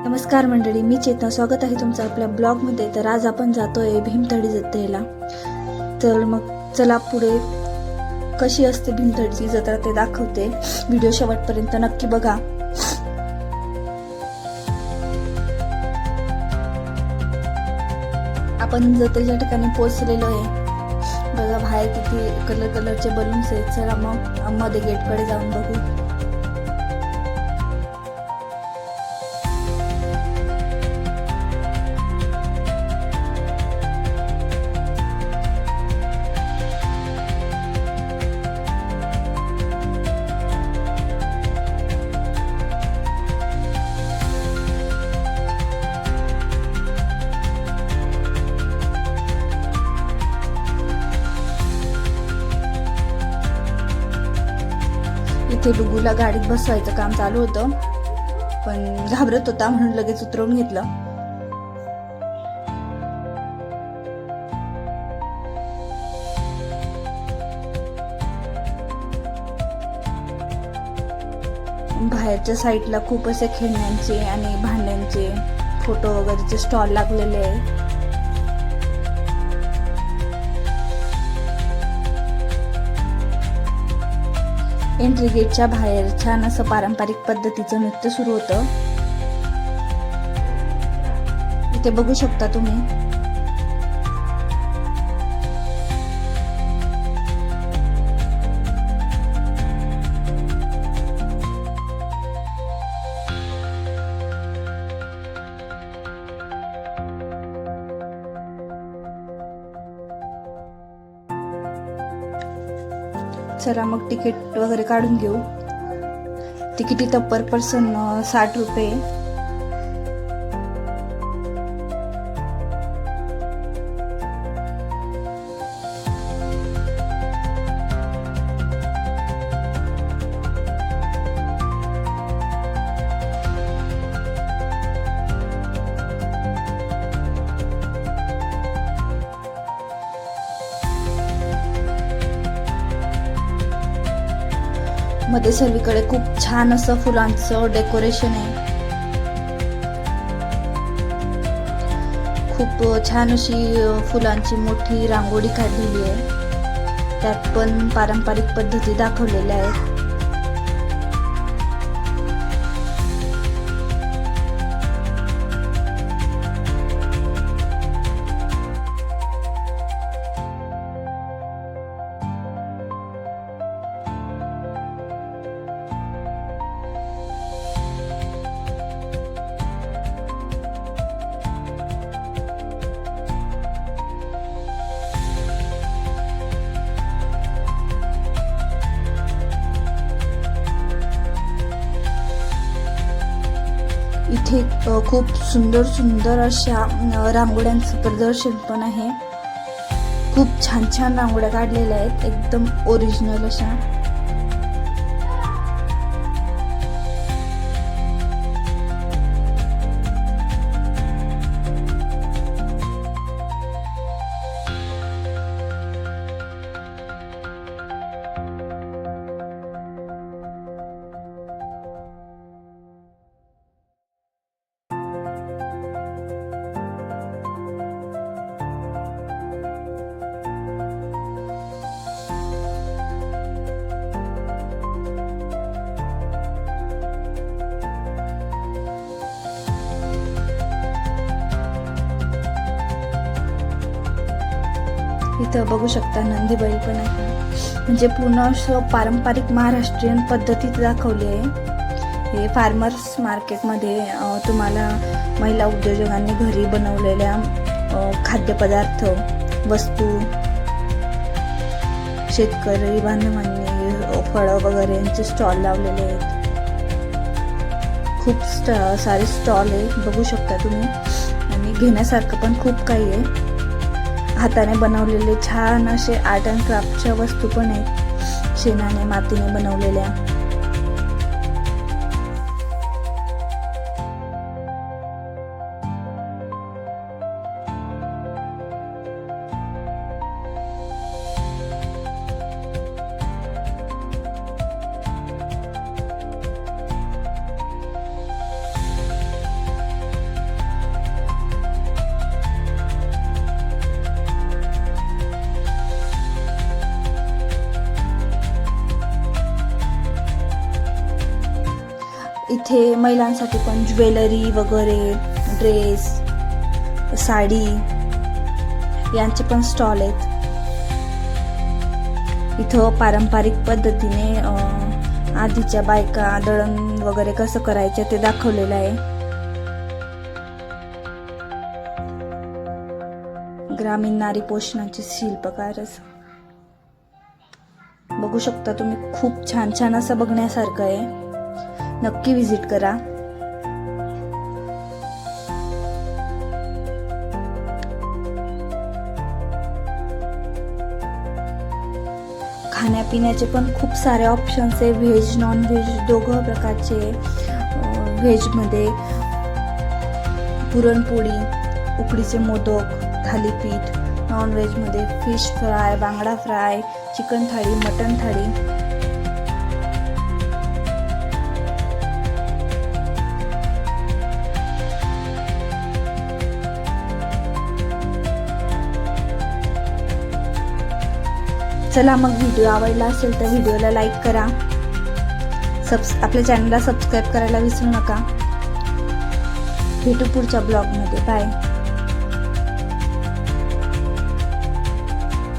नमस्कार मंडळी, मी चेतना. स्वागत आहे तुमचं आपल्या ब्लॉगमध्ये. तर आज आपण जातोय भीमथडी जत्रेला. तर मग चला पुढे कशी असते भीमथडीची जत्रा ते दाखवते. व्हिडिओ शेवटपर्यंत नक्की बघा. आपण जत्रेच्या ठिकाणी पोहोचलेलो आहे. बघा बाहेर किती कलरचे बलून्स आहेत. चला मग मध्ये गेटकडे जाऊन बघू. इथे डुगूला गाडीत बसवायचं काम चालू होतं, पण घाबरत होता म्हणून लगेच उतरवून घेतलं. बाहेरच्या साईडला खूप असे खेळण्यांचे आणि भांड्यांचे फोटो वगैरेचे स्टॉल लागलेले आहे. एंट्री गेटच्या बाहेर छान असं पारंपरिक पद्धतीचं नृत्य सुरू होतं. इथे बघू शकता तुम्ही. चला मग तिकीट वगैरे काढून घेऊ. तिकीट इथं पर पर्सन 60 रुपये. मध्ये सर्वीकडे खूप छान असं फुलांचं डेकोरेशन आहे. खूप छान अशी फुलांची मोठी रांगोळी काढलेली आहे. त्यात पण पारंपरिक पद्धती दाखवलेल्या आहेत. इथे खूप सुंदर अशा रांगोळ्यांचं प्रदर्शन पण आहे. खूप छान रांगोळ्या काढलेल्या आहेत, एकदम ओरिजिनल अशा. इथं बघू शकता नंदी बैल पण आहे. म्हणजे पूर्ण असं पारंपरिक महाराष्ट्रीयन पद्धतीत दाखवली आहे. हे फार्मर्स मार्केटमध्ये तुम्हाला महिला उद्योजकांनी घरी बनवलेल्या खाद्यपदार्थ वस्तू, शेतकरी बांधवांनी फळं वगैरे यांचे स्टॉल लावलेले आहेत. खूप सारे स्टॉल आहे, बघू शकता तुम्ही. आणि घेण्यासारखं पण खूप काही आहे. हाताने बनवलेले छान असे आर्ट अँड क्राफ्टच्या वस्तू पण आहेत, शेणाने मातीने बनवलेल्या. इथे महिलांसाठी पण ज्वेलरी वगैरे, ड्रेस, साडी यांचे पण स्टॉल आहेत. इथं पारंपरिक पद्धतीने आधीच्या बायका दळण वगैरे कसं करायचं ते दाखवलेलं आहे. ग्रामीण नारी पोषणाचे शिल्पकार बघू शकता तुम्ही. खूप छान छान असं बघण्यासारखं आहे. नक्की विजिट करा. खाण्यापिण्याचे पण खूप सारे ऑप्शन्स आहे. व्हेज नॉन व्हेज दोघं प्रकारचे. व्हेजमध्ये पुरणपोळी, उकडीचे मोदक, थालीपीठ. नॉन व्हेजमध्ये फिश फ्राय, बांगडा फ्राय, चिकन थाळी, मटन थाळी. चला मग, व्हिडिओ आवडला असेल तर व्हिडिओला लाईक करा. आपल्या चॅनलला सबस्क्राईब करायला विसरू नका. भेटू पुढच्या ब्लॉगमध्ये. बाय.